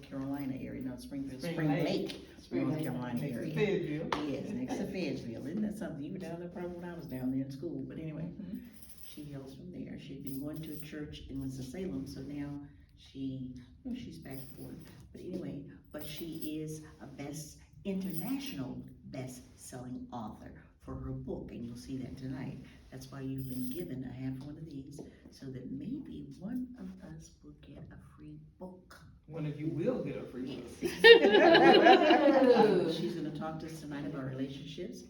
Carolina area, not Springfield, Spring Spring Lake. Lake, Spring North Lake. Carolina Next to area. Fayetteville. Yes, next to Fayetteville. Isn't that something? You were down there probably when I was down there in school, but anyway. Mhm. She hails from there. She'd been going to a church in Winston-Salem, so now she's back and forth. But anyway, she is a international best-selling author for her book, and you'll see that tonight. That's why you've been given a half one of these, so that maybe one of us will get a free book. One of you will get a free book. Yes. She's gonna talk to us tonight about relationships.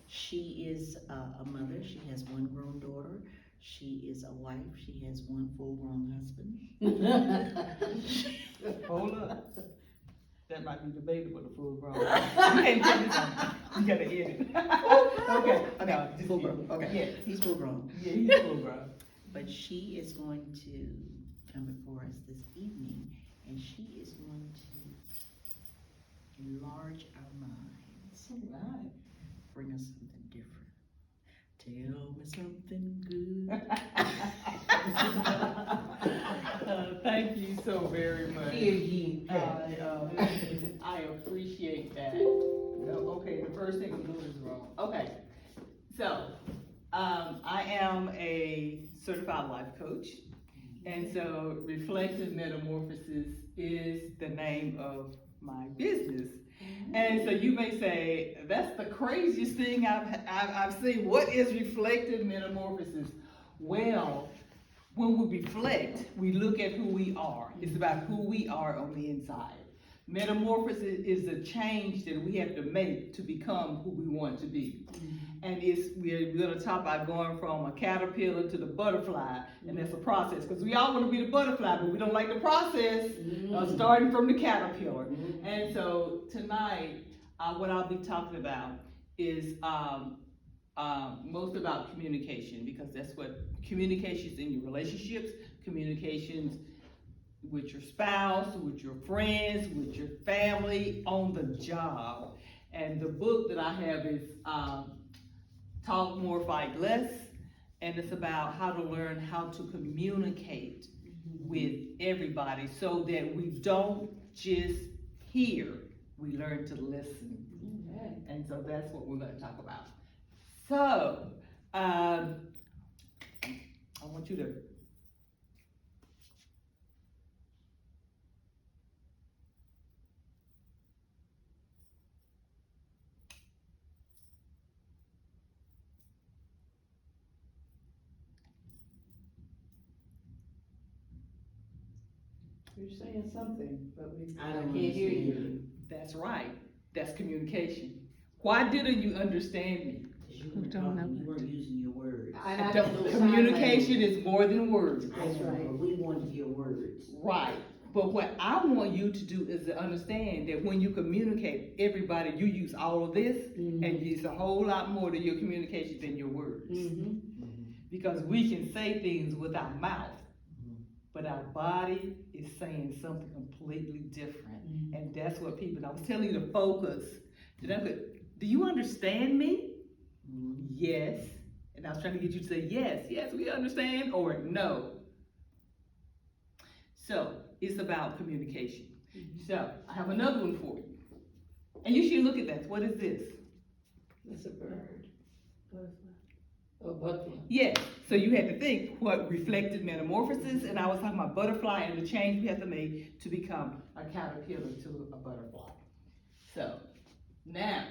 She is a mother. She has one grown daughter. She is a wife. She has one full-grown husband. Hold up. That might be debatable, the full grown. You can't tell me something. You gotta edit. Okay. No, just Full grown. kidding. Okay. Yeah. He's full-grown. Yeah, he's full grown. But she is going to come before us this evening, and she is going to enlarge our minds. Right. Bring us something different. Tell me something good. Thank you so very much. Hear ye. I appreciate that. No, okay, the first thing I'm doing is wrong. Okay, so, I am a certified life coach. And so Reflective Metamorphosis is the name of my business. And so you may say, that's the craziest thing I've seen. What is reflective metamorphosis? Well, when we reflect, we look at who we are. It's about who we are on the inside. Metamorphosis is the change that we have to make to become who we want to be. And we're gonna talk about going from a caterpillar to the butterfly, and that's a process, because we all wanna be the butterfly, but we don't like the process of starting from the caterpillar. And so tonight, what I'll be talking about is most about communication, because that's what communications in your relationships, communications with your spouse, with your friends, with your family, on the job. And the book that I have is Talk More, Fight Less, and it's about how to learn how to communicate with everybody so that we don't just hear, we learn to listen. And so that's what we're gonna talk about. So, I want you to You're saying something, but I I don't can't hear you. understand. That's right. That's communication. Why didn't you understand me? You weren't using your words. I don't know Communication is more than words. That's right. But we wanted your words. Right. But what I want you to do is to understand that when you communicate, everybody, you use all of this, and it's a whole lot more to your communication than your words. Because we can say things with our mouth, but our body is saying something completely different. And that's what people, I was telling you to focus. Do you understand me? Yes. And I was trying to get you to say yes, we understand, or no. So it's about communication. So I have another one for you. And you should look at that. What is this? It's a bird. Butterfly. Oh, butterfly. Yes. So you had to think what reflected metamorphosis, and I was talking about butterfly and the change we have to make to become a caterpillar to a butterfly. So now,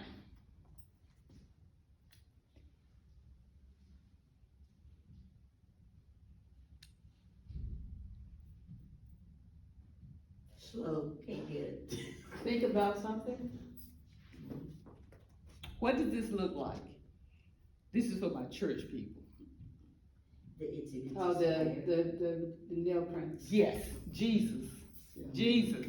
Slow, can't get it. Think about something. what does this look like? This is for my church people. It's Oh, the nail prints. Yes, Jesus. Jesus.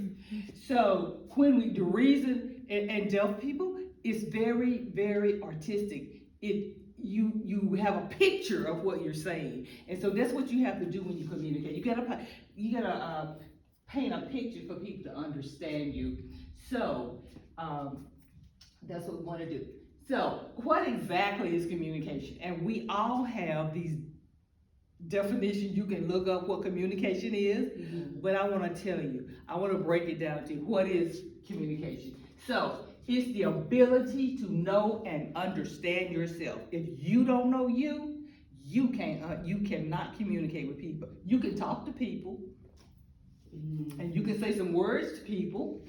So when the reason, and deaf people, it's very, very artistic. You have a picture of what you're saying. And so that's what you have to do when you communicate. You gotta paint a picture for people to understand you. So, that's what we wanna do. So, what exactly is communication? And we all have these definition. You can look up what communication is, but I wanna tell you, I wanna break it down to you. What is communication? So, it's the ability to know and understand yourself. If you don't know you, you cannot communicate with people. You can talk to people, and you can say some words to people,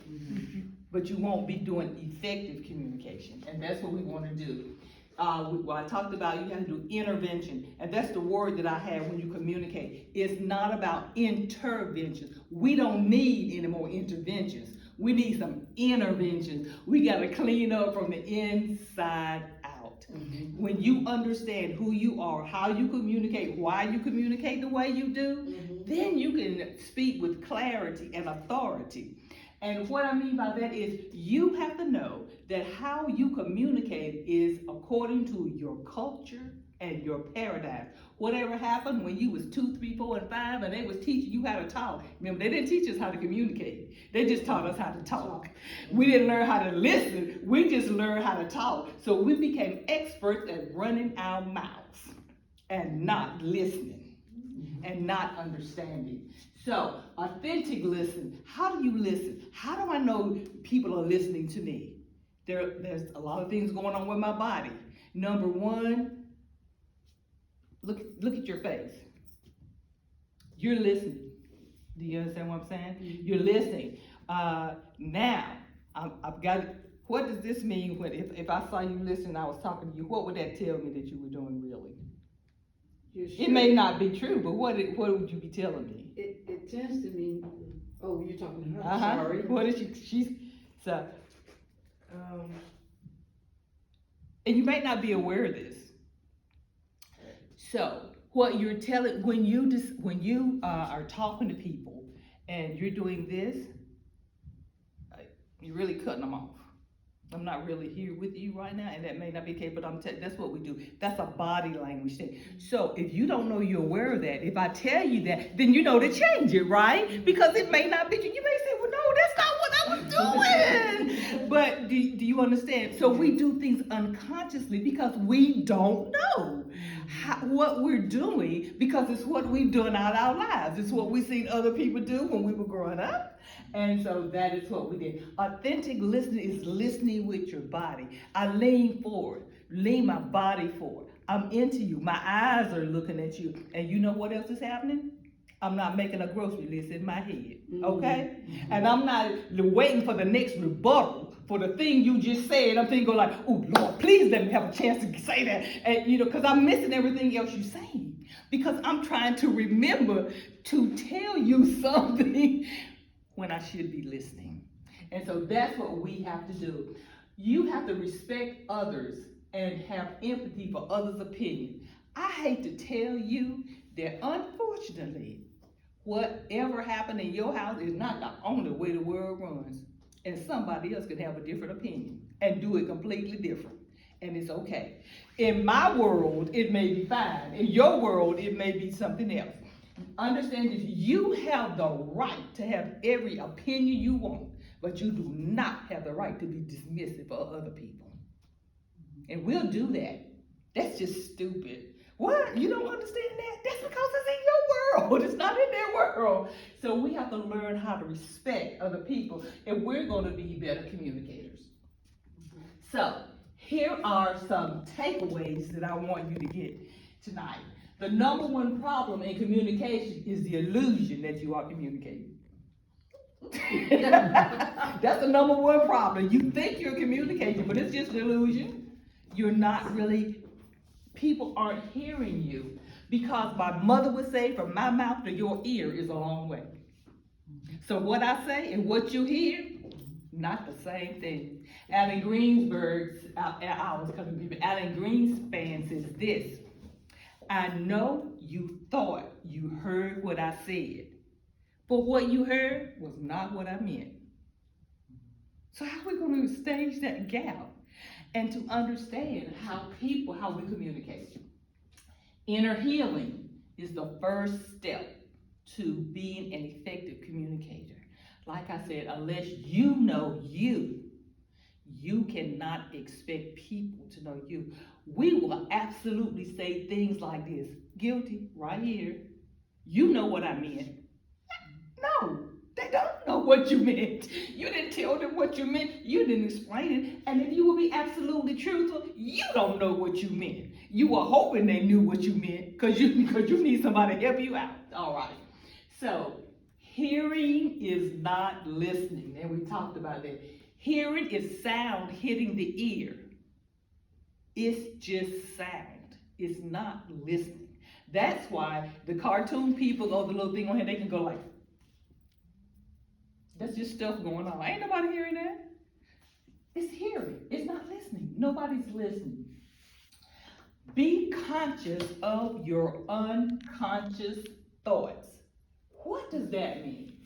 but you won't be doing effective communication, and that's what we wanna do. I talked about you have to do intervention, and that's the word that I have when you communicate. It's not about intervention. We don't need any more interventions. We need some interventions. We gotta clean up from the inside out. When you understand who you are, how you communicate, why you communicate the way you do, then you can speak with clarity and authority. And what I mean by that is you have to know that how you communicate is according to your culture and your paradigm. Whatever happened when you was 2, 3, 4, and 5, and they was teaching you how to talk. Remember, they didn't teach us how to communicate. They just taught us how to talk. We didn't learn how to listen. We just learned how to talk. So we became experts at running our mouths and not listening and not understanding. So, authentic listen. How do you listen? How do I know people are listening to me? There's a lot of things going on with my body. Number one, look at your face. You're listening. Do you understand what I'm saying? You're listening. Now, I've got. What does this mean? When if I saw you listening, I was talking to you. What would that tell me that you were doing really? It may not be true, but what would you be telling me? It tends to mean, oh, you're talking to her, Sorry. What is so, and you may not be aware of this. So, what you're telling, when you are talking to people and you're doing this, you're really cutting them off. I'm not really here with you right now, and that may not be the case, but that's what we do. That's a body language thing. So if you don't know you're aware of that, if I tell you that, then you know to change it, right? Because it may not be true. You may say, well, no, that's not what I was doing. But do you understand? So we do things unconsciously because we don't know what we're doing, because it's what we've done all our lives. It's what we've seen other people do when we were growing up. And so that is what we did. Authentic listening is listening with your body. I lean forward, lean my body forward. I'm into you. My eyes are looking at you. And you know what else is happening? I'm not making a grocery list in my head, okay? And I'm not waiting for the next rebuttal for the thing you just said. I'm thinking like, oh, Lord, please let me have a chance to say that. And because I'm missing everything else you're saying. Because I'm trying to remember to tell you something when I should be listening. And so that's what we have to do. You have to respect others and have empathy for others' opinion. I hate to tell you that unfortunately, whatever happened in your house is not the only way the world runs. And somebody else can have a different opinion and do it completely different. And it's okay. In my world, it may be fine. In your world, it may be something else. Understand this, you have the right to have every opinion you want, but you do not have the right to be dismissive of other people. And we'll do that. That's just stupid. What? You don't understand that? That's because it's in your world. It's not in their world. So we have to learn how to respect other people, and we're going to be better communicators. So here are some takeaways that I want you to get tonight. The number one problem in communication is the illusion that you are communicating. That's the number one problem. You think you're communicating, but it's just an illusion. You're not really, people aren't hearing you. Because my mother would say, from my mouth to your ear is a long way. So what I say and what you hear, not the same thing. Alan Greenspan says this: I know you thought you heard what I said, but what you heard was not what I meant. So how are we going to stage that gap and to understand how we communicate? Inner healing is the first step to being an effective communicator. Like I said, unless you know You cannot expect people to know you. We will absolutely say things like this. Guilty, right here. You know what I meant. No, they don't know what you meant. You didn't tell them what you meant. You didn't explain it. And if you will be absolutely truthful, you don't know what you meant. You were hoping they knew what you meant because you need somebody to help you out. All right. So hearing is not listening, and we talked about that. Hearing is sound hitting the ear. It's just sound. It's not listening. That's why the cartoon people or the little thing on here, they can go like, that's just stuff going on. Ain't nobody hearing that. It's hearing. It's not listening. Nobody's listening. Be conscious of your unconscious thoughts. What does that mean?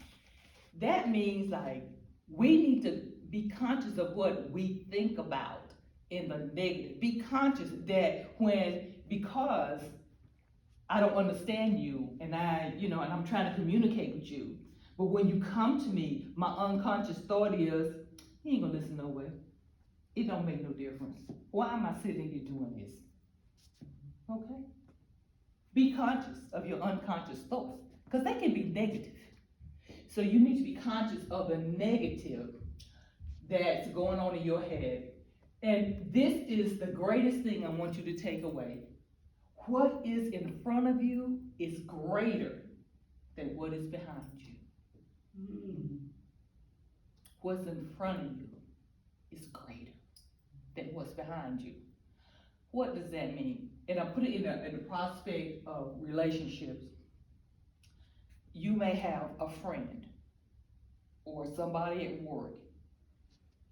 That means like we need to be conscious of what we think about in the negative. Be conscious that because I don't understand you and and I'm trying to communicate with you. But when you come to me, my unconscious thought is, he ain't gonna listen no way. It don't make no difference. Why am I sitting here doing this? Okay? Be conscious of your unconscious thoughts, because they can be negative. So you need to be conscious of the negative that's going on in your head. And this is the greatest thing I want you to take away. What is in front of you is greater than what is behind you. What's in front of you is greater than what's behind you. What does that mean? And I put it in the prospect of relationships. You may have a friend or somebody at work.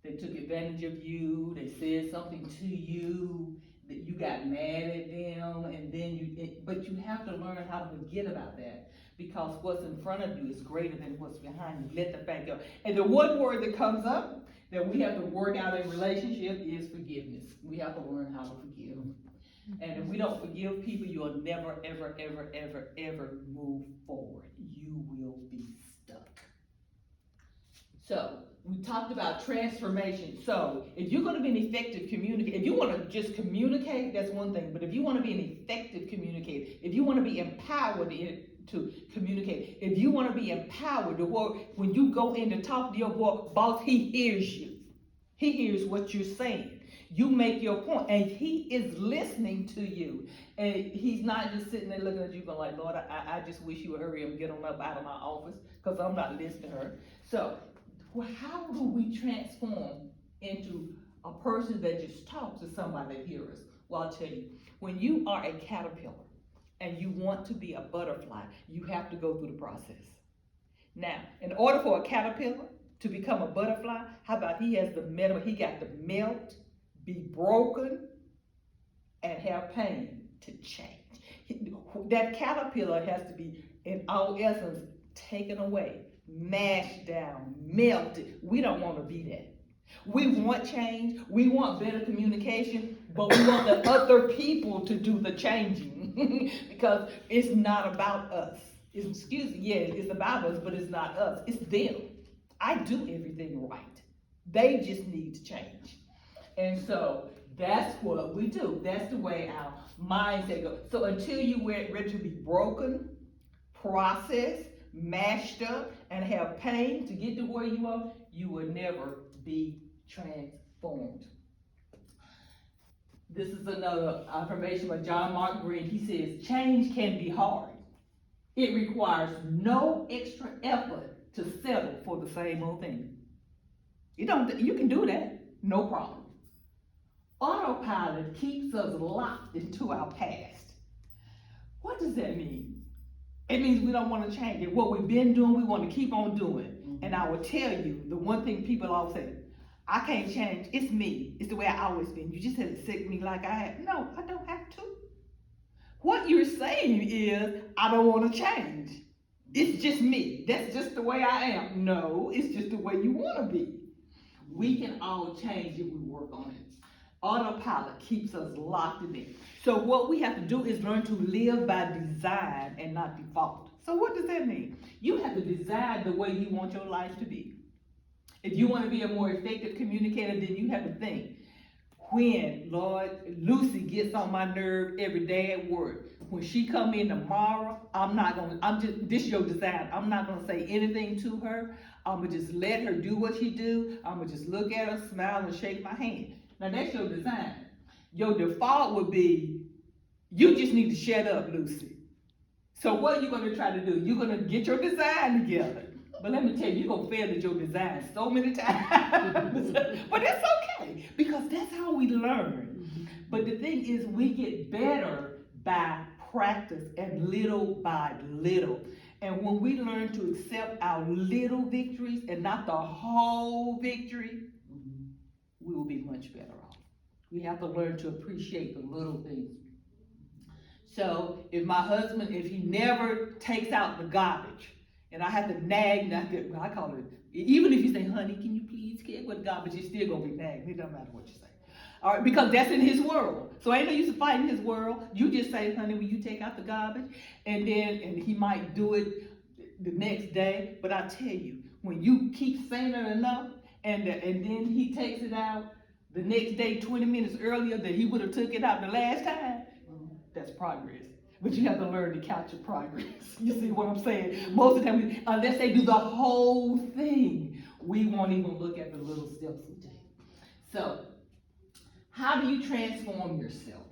They took advantage of you. They said something to you that you got mad at them, and then but you have to learn how to forget about that, because what's in front of you is greater than what's behind you. Let the fact go. And the one word that comes up that we have to work out in relationship is forgiveness. We have to learn how to forgive. And if we don't forgive people, you'll never, ever, ever, ever, ever move forward. You will be stuck. So we talked about transformation. So if you're going to be an effective communicator, if you want to just communicate, that's one thing. But if you want to be an effective communicator, if you want to be empowered to communicate, if you want to be empowered to work, when you go in to talk to your boss, he hears you. He hears what you're saying. You make your point, and he is listening to you. And he's not just sitting there looking at you going like, Lord, I just wish you would hurry up and get on up out of my office, because I'm not listening to her. So how do we transform into a person that just talks to somebody that hears us? Well, I'll tell you, when you are a caterpillar and you want to be a butterfly, you have to go through the process. Now, in order for a caterpillar to become a butterfly, how about he got to melt, be broken, and have pain to change. That caterpillar has to be, in all essence, taken away, mashed down, melted. We don't want to be that. We want change, we want better communication, but we want the other people to do the changing because it's not about us. It's about us, but it's not us. It's them. I do everything right. They just need to change. And so that's what we do. That's the way our mindset goes. So until you were ready to be broken, processed, mashed up, and have pain to get to where you are, you will never be transformed. This is another affirmation by John Mark Green. He says, change can be hard. It requires no extra effort to settle for the same old thing. You can do that, no problem. Autopilot keeps us locked into our past. What does that mean? It means we don't want to change it. What we've been doing, we want to keep on doing. Mm-hmm. And I will tell you, the one thing people always say, I can't change, it's me. It's the way I always been. You just have to accept me like I have. No, I don't have to. What you're saying is, I don't want to change. It's just me. That's just the way I am. No, it's just the way you want to be. We can all change if we work on it. Autopilot keeps us locked in it. So what we have to do is learn to live by design and not default. So what does that mean? You have to design the way you want your life to be. If you wanna be a more effective communicator, then you have to think, when, Lord, Lucy gets on my nerve every day at work, when she come in tomorrow, this your design, I'm not gonna say anything to her, I'ma just let her do what she do, I'ma just look at her, smile, and shake my hand. Now, that's your design. Your default would be, you just need to shut up, Lucy. So what are you gonna try to do? You're gonna get your design together. But let me tell you, you're gonna fail at your design so many times. But that's okay, because that's how we learn. But the thing is, we get better by practice and little by little. And when we learn to accept our little victories and not the whole victory, we will be much better off. We have to learn to appreciate the little things. So if my husband, if he never takes out the garbage, and I have to nag, I call it, even if you say, honey, can you please get with the garbage, you're still gonna be nagging, it doesn't matter what you say. All right, because that's in his world. So ain't no use to fight in his world. You just say, honey, will you take out the garbage? And he might do it the next day, but I tell you, when you keep saying it enough, and then he takes it out the next day, 20 minutes earlier than he would have took it out the last time, that's progress. But you have to learn to count your progress. You see what I'm saying? Most of the time, unless they do the whole thing, we won't even look at the little steps we take. So, how do you transform yourself?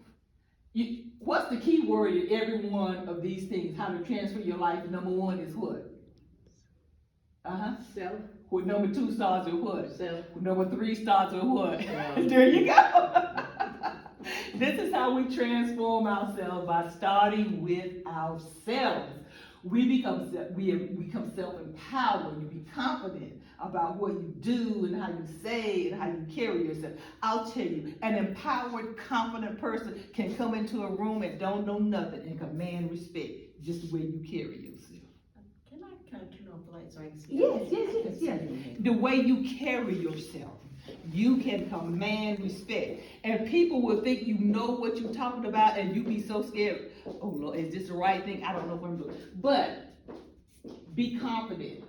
What's the key word in every one of these things? How to transfer your life? Number one is what? Self. Well, number two starts with what? Self. Number three starts with what? There you go. This is how we transform ourselves, by starting with ourselves. We become self-empowered. You be confident about what you do and how you say and how you carry yourself. I'll tell you, an empowered, confident person can come into a room and don't know nothing and command respect, just the way you carry yourself. Can I kind of turn off the light so I can see? Yes. The way you carry yourself, you can command respect. And people will think you know what you're talking about, and you be so scared. Oh Lord, is this the right thing? I don't know what I'm doing. But be confident.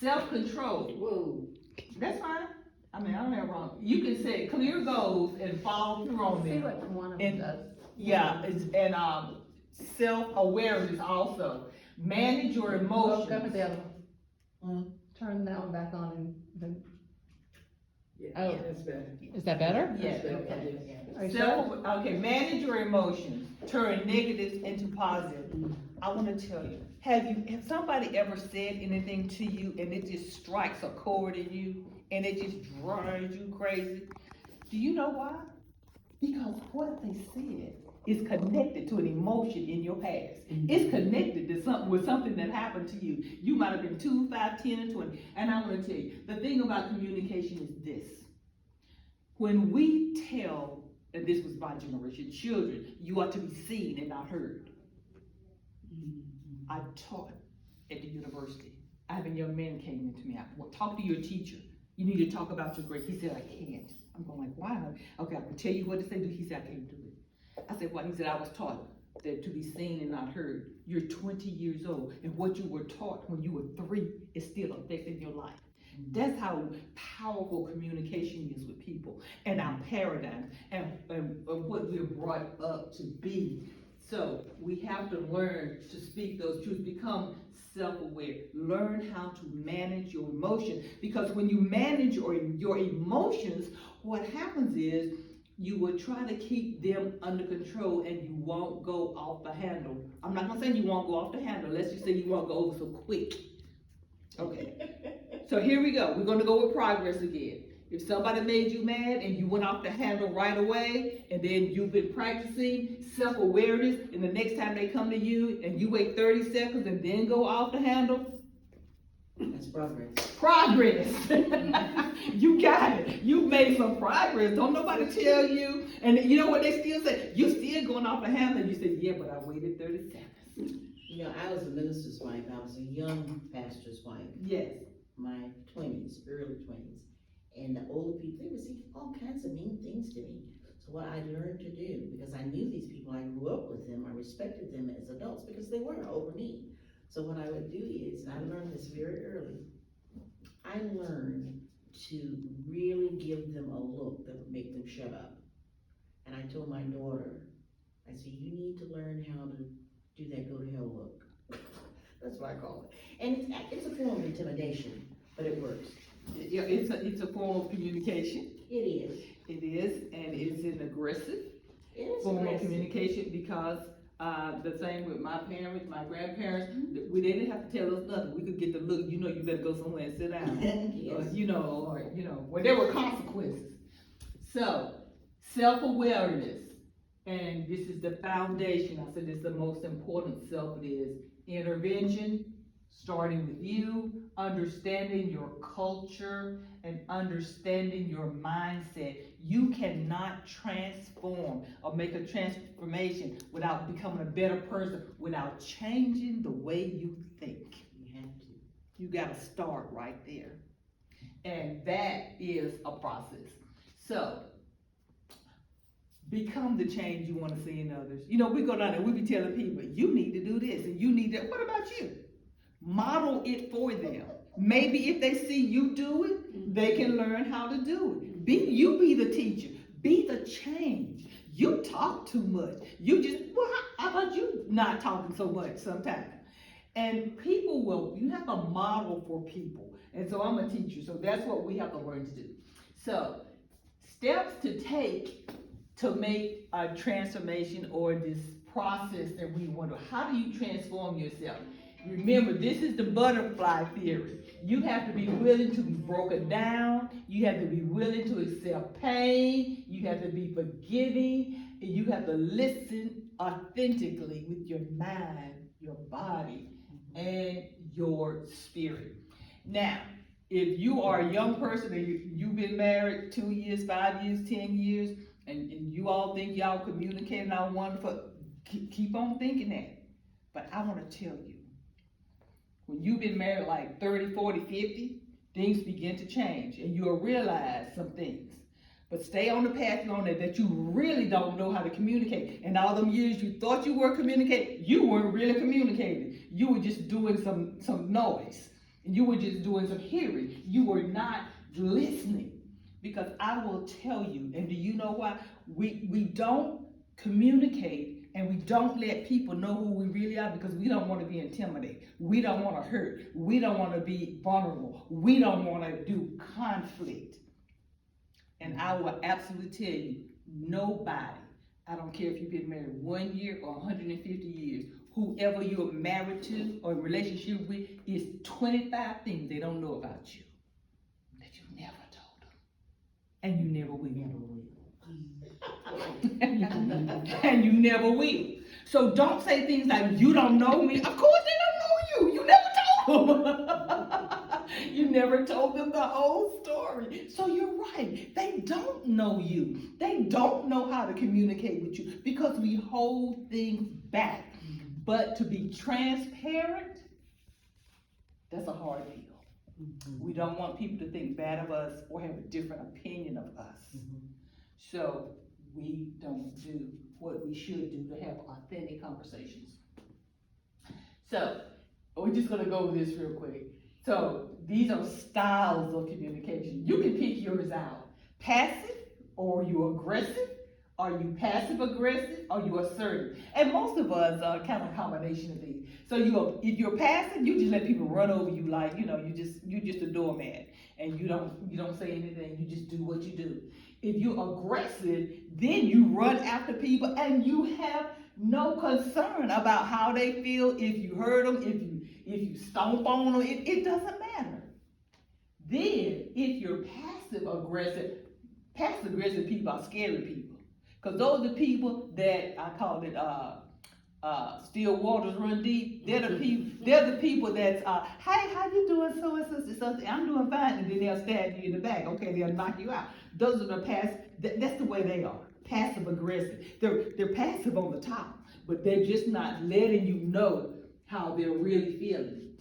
Self-control. Whoa. That's fine. I mean, I don't have wrong. You can set clear goals and follow through on See them. what one of them And does. yeah, and self-awareness also. Manage your emotions. Go up the other one. Turn that one back on and then. Oh, That's better. is that better? Yes. Are you sure? Manage your emotions. Turn negatives into positive. I want to tell you, have somebody ever said anything to you and it just strikes a chord in you and it just drives you crazy? Do you know why? Because what they said is connected to an emotion in your past. It's connected to something that happened to you. You might have been 2, 5, 10, and 20. And I want to tell you, the thing about communication is this. When we tell, and this was my generation, children, you are to be seen and not heard. I taught at the university. I have a young man came into me. Talk to your teacher. You need to talk about your grades. He said, I can't. I'm going like, why? Okay, I can tell you what to say. He said, I can't do it. I said, why? He said, I was taught that to be seen and not heard. You're 20 years old, and what you were taught when you were 3 is still affecting your life. That's how powerful communication is with people, and our paradigm, and what we're brought up to be. So we have to learn to speak those truths, become self-aware, learn how to manage your emotions, because when you manage your emotions, what happens is you will try to keep them under control and you won't go off the handle. I'm not gonna say you won't go off the handle, let's just say you won't go over so quick. Okay, so here we go, we're gonna go with progress again. If somebody made you mad and you went off the handle right away, and then you've been practicing self-awareness, and the next time they come to you and you wait 30 seconds and then go off the handle, That's progress. Progress. You got it. You made some progress. Don't nobody tell you. And you know what they still say? You're still going off the handle. You say, yeah, but I waited 30 seconds. You know, I was a minister's wife. I was a young pastor's wife. Yes. My 20s, early 20s. And the older people, they would say all kinds of mean things to me. So what I learned to do, because I knew these people, I grew up with them, I respected them as adults because they were over me. So what I would do is, and I learned this very early, I learned to really give them a look that would make them shut up. And I told my daughter, I said, you need to learn how to do that go to hell look. That's what I call it. And it's a form of intimidation, but it works. Yeah, it's a form of communication. It is. It is, and it's an aggressive It is form of aggressive. communication because the same with my parents, my grandparents, we they didn't have to tell us nothing. We could get the look, you know, you better go somewhere and sit down. Yes. Where there were consequences. So, self-awareness, and this is the foundation. I said it's the most important self. It is intervention, starting with you, understanding your culture, and understanding your mindset. You cannot transform or make a transformation without becoming a better person, without changing the way you think. You have to. You gotta start right there. And that is a process. So, become the change you wanna see in others. You know, we go down there, we be telling people, you need to do this, and you need that. What about you? Model it for them. Maybe if they see you do it, they can learn how to do it. You be the teacher. Be the change. You talk too much. How about you not talking so much sometimes? And you have to model for people. And so I'm a teacher, so that's what we have to learn to do. So, steps to take to make a transformation or this process that we want to, how do you transform yourself? Remember, this is the butterfly theory. You have to be willing to be broken down. You have to be willing to accept pain. You have to be forgiving. And you have to listen authentically with your mind, your body, and your spirit. Now, if you are a young person and you've been married 2 years, 5 years, 10 years, and you all think y'all communicating all wonderful, keep on thinking that. But I want to tell you, when you've been married like 30, 40, 50, things begin to change and you'll realize some things. But stay on the path you're on that you really don't know how to communicate. And all them years you thought you were communicating, you weren't really communicating. You were just doing some noise. You were just doing some hearing. You were not listening. Because I will tell you, and do you know why? We don't communicate and we don't let people know who we really are because we don't want to be intimidated. We don't want to hurt. We don't want to be vulnerable. We don't want to do conflict. And I will absolutely tell you, nobody, I don't care if you've been married 1 year or 150 years, whoever you're married to or in relationship with is 25 things they don't know about you that you never told them. And you never will. And you never will. So don't say things like, you don't know me. Of course they don't know you. You never told them. You never told them the whole story. So you're right. They don't know you. They don't know how to communicate with you because we hold things back. But to be transparent, that's a hard deal. We don't want people to think bad of us or have a different opinion of us. So we don't do what we should do to have authentic conversations. So we're just gonna go over this real quick. So these are styles of communication. You can pick yours out. Passive, or you aggressive? Are you passive aggressive? Are you assertive? And most of us are kind of a combination of these. So if you're passive, you just let people run over you like, you're just a doormat. And you don't say anything, you just do what you do. If you're aggressive, then you run after people and you have no concern about how they feel, if you hurt them, if you stomp on them, it doesn't matter. Then, if you're passive aggressive people are scary people. Because those are the people that, I call it, still waters run deep. They're the people that's, hey, how you doing, so and so, I'm doing fine, and then they'll stab you in the back, okay, they'll knock you out. Those are the that's the way they are, passive aggressive. They're passive on the top, but they're just not letting you know how they're really feeling.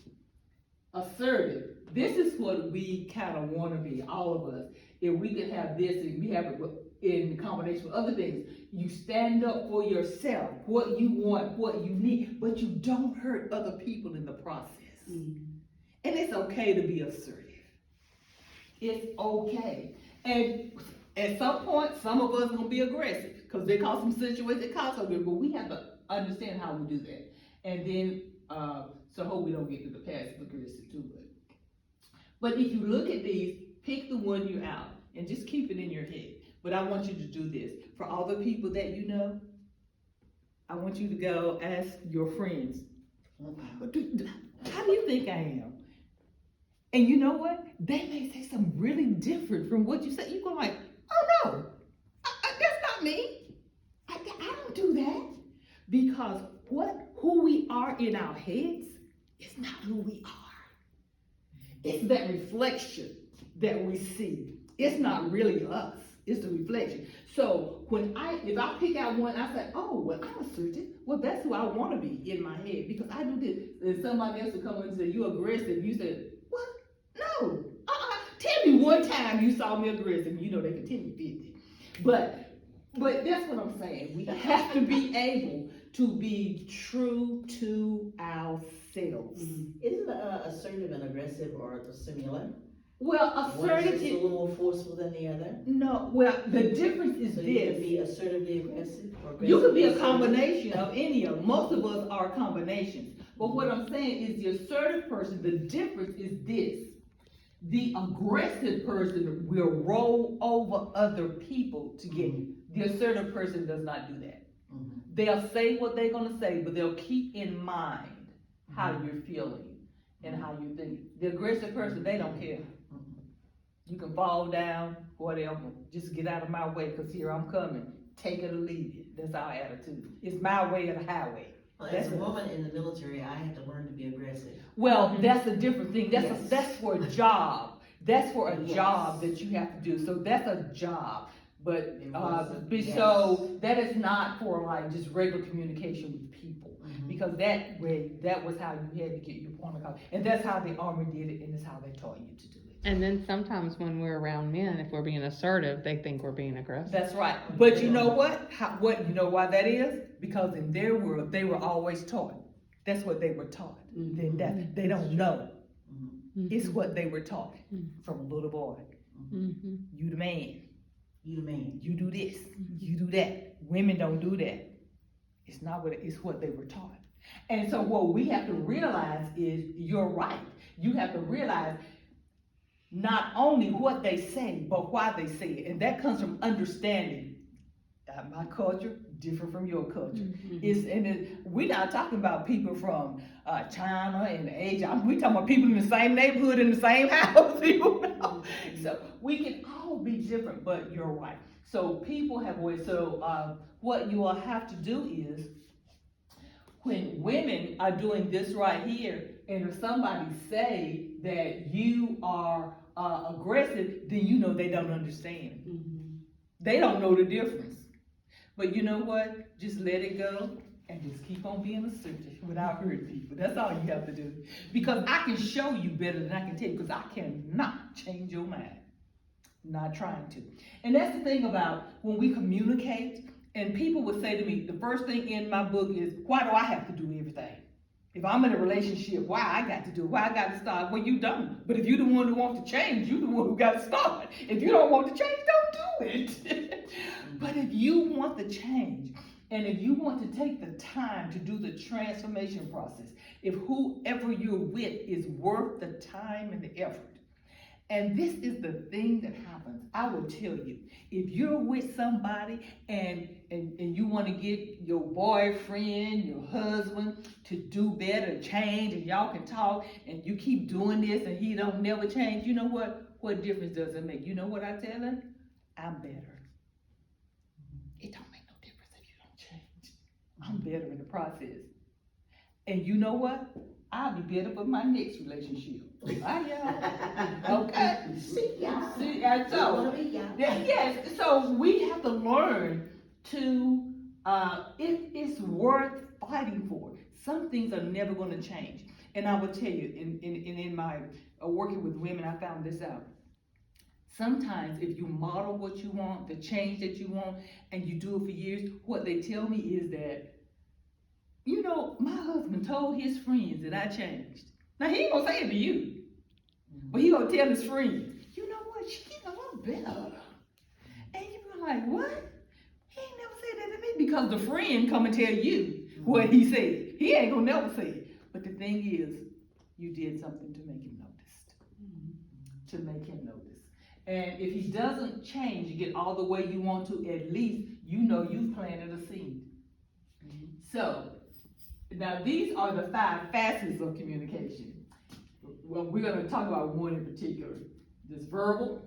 Assertive, this is what we kind of want to be, all of us. If we could have this, and we have it in combination with other things, you stand up for yourself, what you want, what you need, but you don't hurt other people in the process. And it's okay to be assertive. It's okay. And at some point, some of us gonna be aggressive, because there cause some situations that cause us, but we have to understand how we do that. And then, so hope we don't get to the passive aggressive too much. But if you look at these, pick the one you're out, and just keep it in your head. But I want you to do this. For all the people that you know, I want you to go ask your friends, how do you think I am? And you know what? They may say something really different from what you say. You go like, oh no, that's not me. I don't do that. Because who we are in our heads is not who we are. It's that reflection that we see. It's not really us. It's the reflection. So if I pick out one, I say, oh, well, I'm assertive. Well, that's who I want to be in my head, because I do this. And somebody else will come and say, you're aggressive. You say, what? No. Tell me one time you saw me aggressive. You know they can tell you 50. But that's what I'm saying. We have to be able to be true to ourselves. Isn't assertive and aggressive or similar? Well, One assertive is just a is, little more forceful than the other. no, well, the difference is So you can this. be assertively aggressive or aggressively You could be a assertive. combination of any of them. Most of us are combinations. But what I'm saying is the assertive person, the difference is this. The aggressive person will roll over other people to get it. The assertive person does not do that. Mhm. They'll say what they're gonna say, but they'll keep in mind how you're feeling and how you think. The aggressive person, they don't care. You can fall down, whatever, just get out of my way, cause here I'm coming. Take it or leave it. That's our attitude. It's my way or the highway. Well, as a woman in the military, I had to learn to be aggressive. Well, that's a different thing. Yes. That's for a job. That's for a Yes. job that you have to do. So that's a job. But, It wasn't. so that is not for like just regular communication with people. Because that was how you had to get your point across. And that's how the Army did it, and that's how they taught you to do it. And then sometimes when we're around men, if we're being assertive, they think we're being aggressive. That's right. But you know what? You know why that is? Because in their world, they were always taught. That's what they were taught. They don't know. It's what they were taught from a little boy. Mm-hmm. You the man. You the man. You do this. You do that. Women don't do that. It's not it's what they were taught. And so what we have to realize is you're right. You have to realize not only what they say, but why they say it. And that comes from understanding my culture different from your culture. We're not talking about people from China and Asia. We're talking about people in the same neighborhood, in the same house, you know? So we can all be different, but you're right. So people have ways. So what you will have to do is, when women are doing this right here, and if somebody say that you are aggressive, then you know they don't understand. They don't know the difference. But you know what? Just let it go and just keep on being assertive without hurting people. That's all you have to do. Because I can show you better than I can tell you, because I cannot change your mind. Not trying to. And that's the thing about when we communicate, and people would say to me, the first thing in my book is, why do I have to do everything? If I'm in a relationship, why I got to do it? Why I got to start? Well, you don't. But if you're the one who wants to change, you're the one who got to start. If you don't want to change, don't do it. But if you want the change, and if you want to take the time to do the transformation process, if whoever you're with is worth the time and the effort, and this is the thing that happens, I will tell you, if you're with somebody and you want to get your boyfriend, your husband to do better, change, and y'all can talk, and you keep doing this and he don't never change, you know what? What difference does it make? You know what I tell him? I'm better. It don't make no difference if you don't change. I'm better in the process. And you know what? I'll be better for my next relationship. Bye, y'all. Okay. See ya. See, and so, Wanna be ya. yes, so we have to learn to, it's worth fighting for. Some things are never gonna change. And I will tell you, in my working with women, I found this out. Sometimes if you model what you want, the change that you want, and you do it for years, what they tell me is that, you know, my husband told his friends that I changed. Now he ain't gonna say it to you, but he gonna tell his friends, you know what? because the friend come and tell you what he said. He ain't gonna never say it. But the thing is, you did something to make him noticed. To make him notice. And if he doesn't change, you get all the way you want to, at least you know you've planted a seed. So, now these are the 5 facets of communication. Well, we're gonna talk about one in particular. This verbal,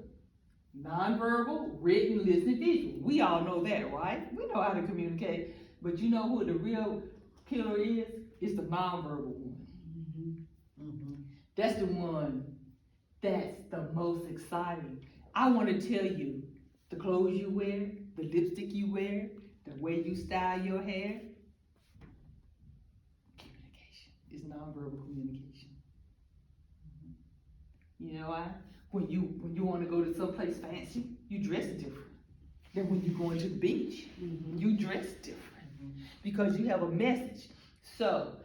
nonverbal, written, listening, visual. We all know that, right? We know how to communicate. But you know who the real killer is? It's the nonverbal one. That's the one that's the most exciting. I want to tell you, the clothes you wear, the lipstick you wear, the way you style your hair, communication is nonverbal communication. You know why? When you want to go to someplace fancy, you dress different than when you're going to the beach. You dress different because you have a message. So,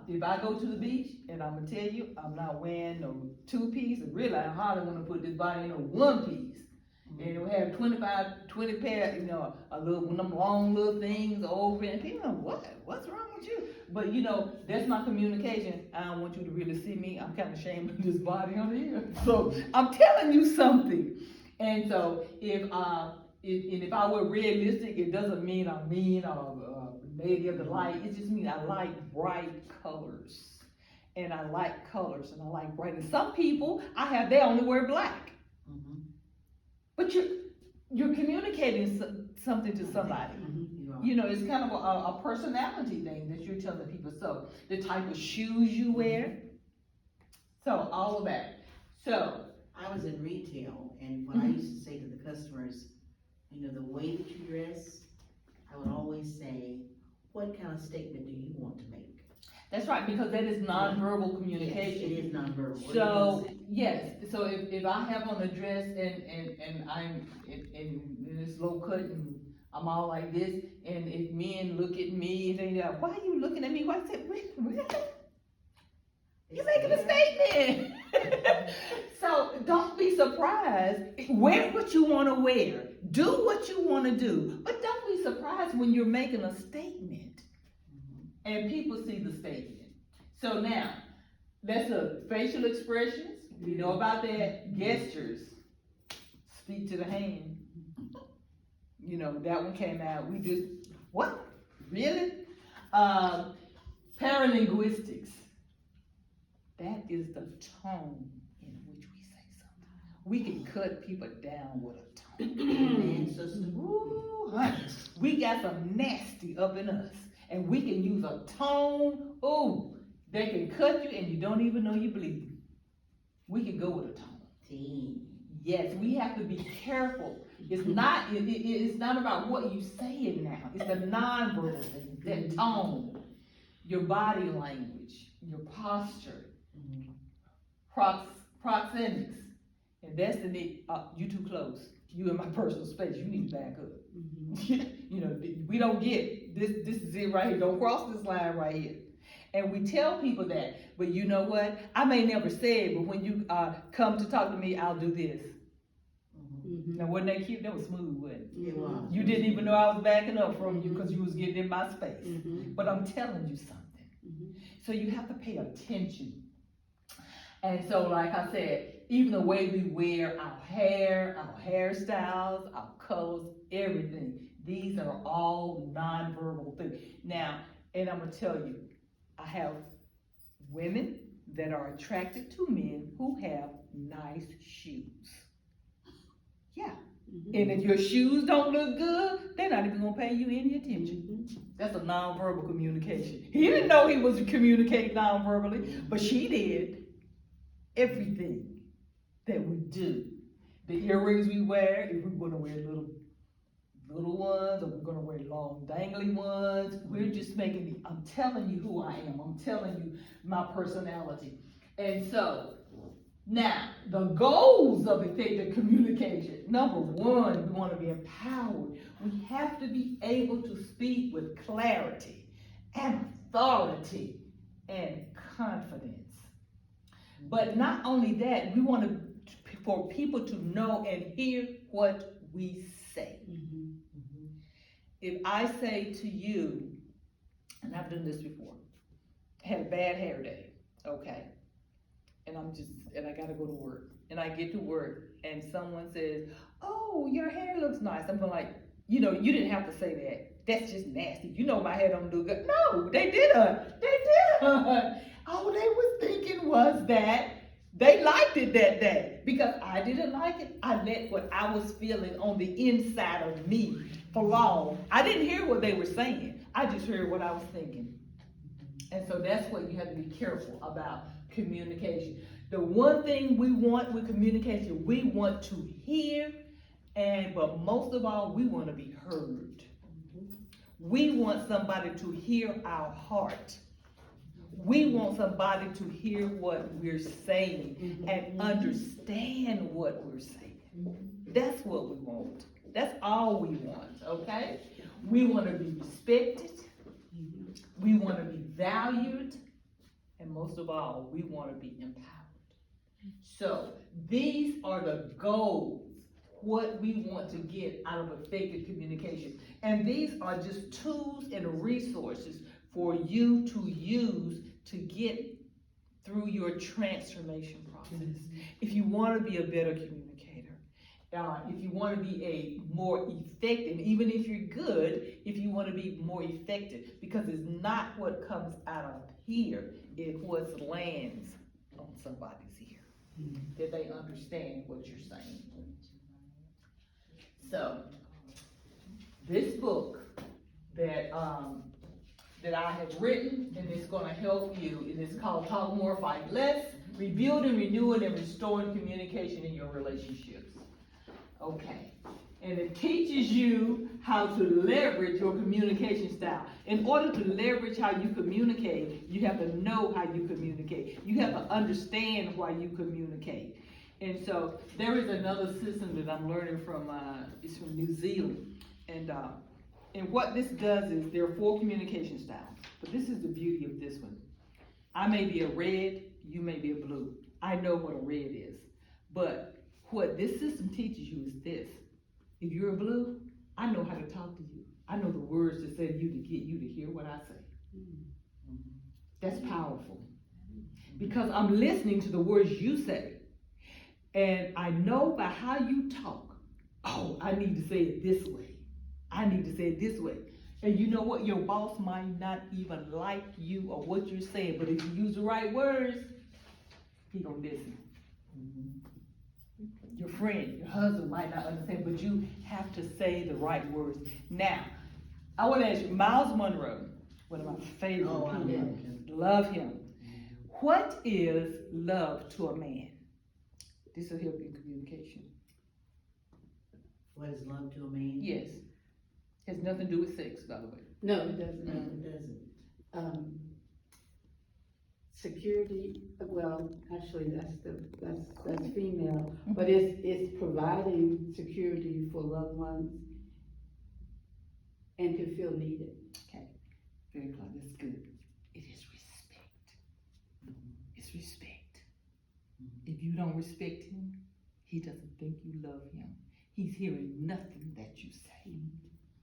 if I go to the beach, and I'm gonna tell you, I'm not wearing no 2-piece, and really I hardly wanna put this body in a 1-piece. And it'll have 20 pair, you know, one of them long little things over it, and people are like, what's wrong with you? But you know, that's my communication. I don't want you to really see me. I'm kind of ashamed of this body on here. So I'm telling you something. And so if I wear red lipstick, it doesn't mean I'm mean or lady of the light. It just means I like bright colors. And I like colors and I like bright. And some people, they only wear black. But you're communicating something to somebody. You know, it's kind of a personality thing that you're telling people. So the type of shoes you wear. So all of that. So I was in retail, and what I used to say to the customers, you know, the way that you dress, I would always say, what kind of statement do you want to make? that's right, because that is nonverbal communication. Yes, it is nonverbal. What So, do you yes, so if I have on a dress and I'm in this low cut and I'm all like this, and if men look at me, they're like, why are you looking at me? Why is it, really? You're making a statement. So don't be surprised. Wear what you want to wear. Do what you want to do. But don't be surprised when you're making a statement and people see the statement. So now, that's facial expressions. We know about that. Gestures. Speak to the hand. You know, that one came out. We just, what? Really? Paralinguistics. That is the tone in which we say something. We can cut people down with a tone. Man, sister. Ooh, honey, we got some nasty up in us. And we can use a tone, that can cut you and you don't even know you're bleeding. We can go with a tone. Yes, we have to be careful. It's not about what you saying now. It's the nonverbal thing, that tone, your body language, your posture, proxemics. And that's the need. You too close. You in my personal space. You need to back up. You know, we don't get it. This is it right here. Don't cross this line right here. And we tell people that. But you know what? I may never say it, but when you come to talk to me, I'll do this. Now, wasn't that cute? That was smooth, wasn't it? It was. You didn't even know I was backing up from you because you was getting in my space. But I'm telling you something. So you have to pay attention. And so, like I said, even the way we wear our hair, our hairstyles, our colors, everything, these are all nonverbal things. Now, and I'm gonna tell you, I have women that are attracted to men who have nice shoes. Yeah. And if your shoes don't look good, they're not even gonna pay you any attention. That's a nonverbal communication. He didn't know he was communicating nonverbally, but she did. Everything that we do, the earrings we wear, if we're gonna wear little ones, or we're gonna wear long dangly ones, we're just I'm telling you who I am. I'm telling you my personality. And so, now, the goals of effective communication. Number one, we want to be empowered. We have to be able to speak with clarity and authority and confidence. But not only that, we want for people to know and hear what we say. if I say to you, and I've done this before, had a bad hair day, okay? And I gotta go to work. And I get to work and someone says, oh, your hair looks nice. I'm going like, you didn't have to say that. That's just nasty. You know my hair don't do good. No, they didn't. All they was thinking was that they liked it that day. Because I didn't like it, I let what I was feeling on the inside of me flow. I didn't hear what they were saying. I just heard what I was thinking. And so that's what you have to be careful about communication. The one thing we want with communication, we want to hear, but most of all, we want to be heard. We want somebody to hear our heart. We want somebody to hear what we're saying and understand what we're saying. That's what we want. That's all we want, okay? We want to be respected. We want to be valued. And most of all, we want to be empowered. So these are the goals, what we want to get out of effective communication. And these are just tools and resources for you to use to get through your transformation process. If you want to be a better communicator, if you want to be a more effective, even if you're good, if you want to be more effective, because it's not what comes out of here, it's what lands on somebody's ear, that they understand what you're saying. So, this book that I have written, and it's going to help you, and it's called Talk More, Fight Less, Rebuilding, Renewing, and Restoring Communication in Your Relationships. Okay, and it teaches you how to leverage your communication style. In order to leverage how you communicate, you have to know how you communicate. You have to understand why you communicate. And so there is another system that I'm learning from, it's from New Zealand. And what this does is there are 4 communication styles, but this is the beauty of this one. I may be a red, you may be a blue. I know what a red is, but what this system teaches you is this. If you're a blue, I know how to talk to you. I know the words to say to you to get you to hear what I say. That's powerful. Because I'm listening to the words you say. And I know by how you talk, oh, I need to say it this way. I need to say it this way. And you know what? Your boss might not even like you or what you're saying, but if you use the right words, he gonna listen. Your friend, your husband might not understand, but you have to say the right words. Now, I want to ask you, Miles Monroe, one of my favorite people, love him. What is love to a man? This will help you in communication. What is love to a man? Yes. Has nothing to do with sex, by the way. No, it doesn't. No, it doesn't. Security, well, actually, that's female, but it's providing security for loved ones and to feel needed. Okay, very clear, that's good. It is respect. It's respect. If you don't respect him, he doesn't think you love him. He's hearing nothing that you say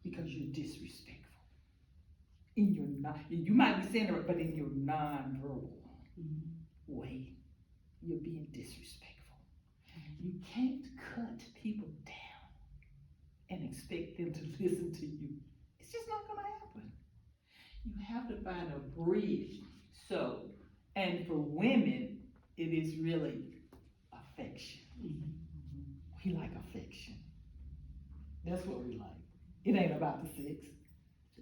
because you're disrespectful. You might be saying it, but in your non-verbal way, you're being disrespectful. You can't cut people down and expect them to listen to you. It's just not gonna happen. You have to find a bridge. So, and for women, it is really affection. We like affection. That's what we like. It ain't about the sex.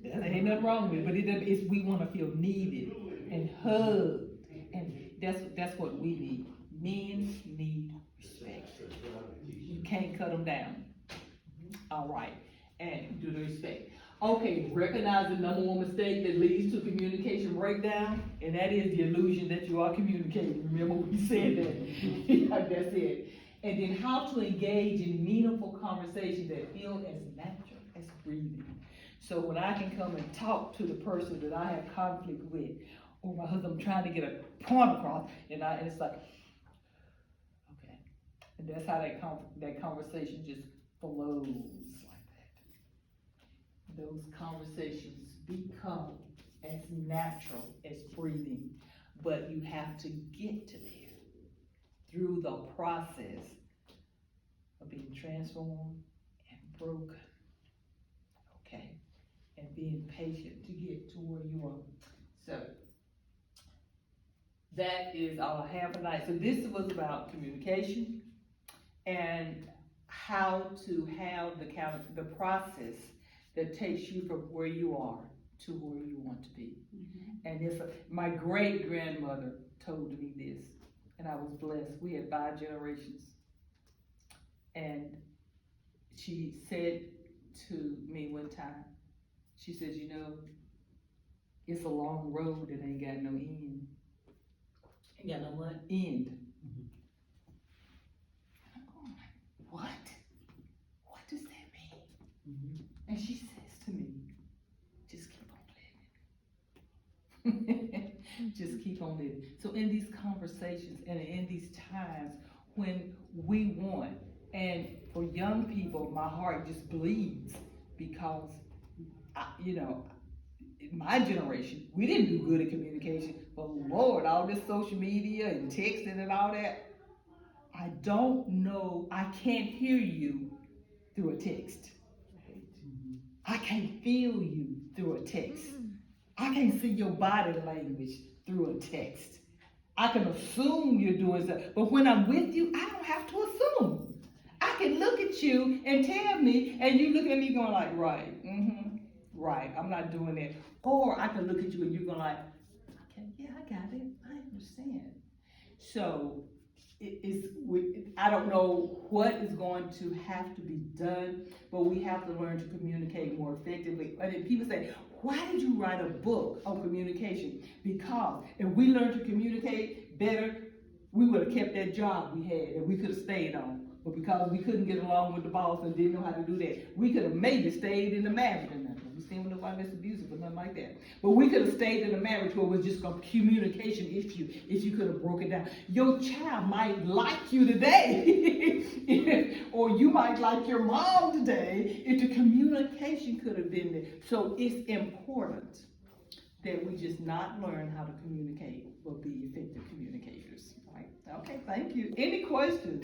There ain't nothing wrong with it, but it's we want to feel needed and hugged, and that's what we need. Men need respect. You can't cut them down. All right, and do the respect. Okay, recognize the number one mistake that leads to communication breakdown, and that is the illusion that you are communicating. Remember we said that. That's it. And then how to engage in meaningful conversation that feel as natural as breathing. So when I can come and talk to the person that I have conflict with, or my husband, I'm trying to get a point across, and it's like, okay. And that's how that conversation just flows like that. those conversations become as natural as breathing, but you have to get to there through the process of being transformed and broken, okay? And being patient to get to where you are. So, that is all I have tonight. So this was about communication and how to have the process that takes you from where you are to where you want to be. And my great grandmother told me this, and I was blessed. We had 5 generations. And she said to me one time, she said, you know, it's a long road that ain't got no end. Ain't got no what? End. And I'm going like, what? What does that mean? And she says to me, just keep on living. Just keep on living. So in these conversations and in these times when we want, and for young people, my heart just bleeds because, in my generation, we didn't do good at communication. But Lord, all this social media and texting and all that, I don't know, I can't hear you through a text. I can't feel you through a text. I can't see your body language through a text. I can assume you're doing something, but when I'm with you, I don't have to assume. I can look at you and tell me, and you look at me going like, right, right, I'm not doing that. Or I can look at you and you're going like, okay, yeah, I got it, I understand. So, I don't know what is going to have to be done, but we have to learn to communicate more effectively. And then people say, why did you write a book on communication? Because if we learned to communicate better, we would have kept that job we had and we could have stayed on. But because we couldn't get along with the boss and didn't know how to do that, we could have maybe stayed in the marriage. We still don't know why that's abusive or nothing like that. But we could have stayed in a marriage where it was just a communication issue if you could have broken down. Your child might like you today, or you might like your mom today, if the communication could have been there. So it's important that we just not learn how to communicate, but be effective communicators. Right? Okay, thank you. Any questions?